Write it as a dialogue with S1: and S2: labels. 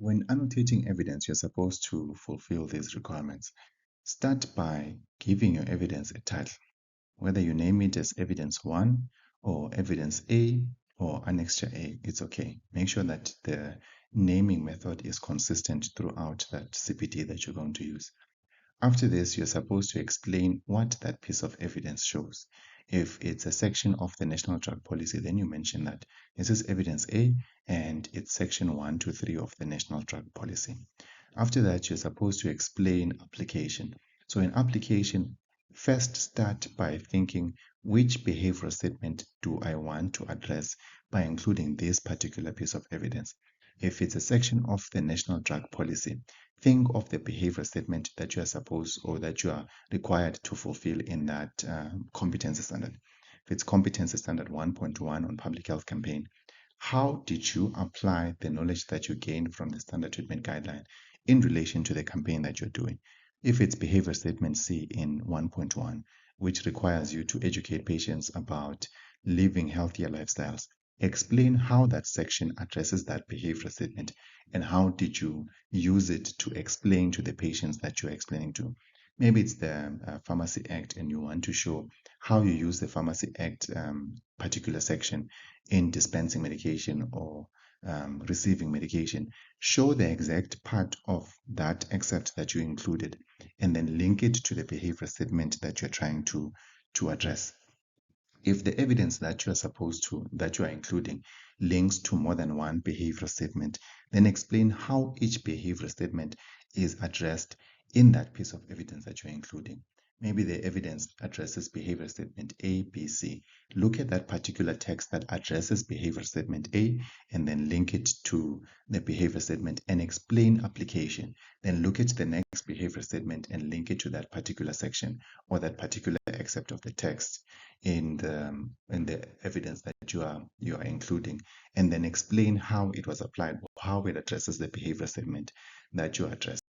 S1: When annotating evidence, you're supposed to fulfill these requirements. Start by giving your evidence a title, whether you name it as evidence 1 or evidence A or annexure A, it's okay. Make sure that the naming method is consistent throughout that CPD that you're going to use. After this, you're supposed to explain what that piece of evidence shows. If it's a section of the National Drug Policy, then you mention that this is evidence A and it's section 1 to 3 of the National Drug Policy. After that, you're supposed to explain application. So in application, first start by thinking, which behavioral statement do I want to address by including this particular piece of evidence? If it's a section of the National Drug Policy, think of the behavioral statement that you are supposed or that you are required to fulfill in that competency standard. If it's competency standard 1.1 on public health campaign, how did you apply the knowledge that you gained from the standard treatment guideline in relation to the campaign that you're doing? If it's behavior statement C in 1.1, which requires you to educate patients about living healthier lifestyles, explain how that section addresses that behavioral statement and how did you use it to explain to the patients that you're explaining to. Maybe it's the Pharmacy Act and you want to show how you use the Pharmacy Act particular section in dispensing medication or receiving medication. Show the exact part of that excerpt that you included and then link it to the behavioral statement that you're trying to address. If the evidence that you are including links to more than one behavioral statement, then explain how each behavioral statement is addressed in that piece of evidence that you're including. Maybe the evidence addresses behavior statement A, B, C. Look at that particular text that addresses behavior statement A and then link it to the behavior statement and explain application. Then look at the next behavior statement and link it to that particular section or that particular excerpt of the text in the evidence that you are including, and then explain how it was applied, how it addresses the behavior statement that you address.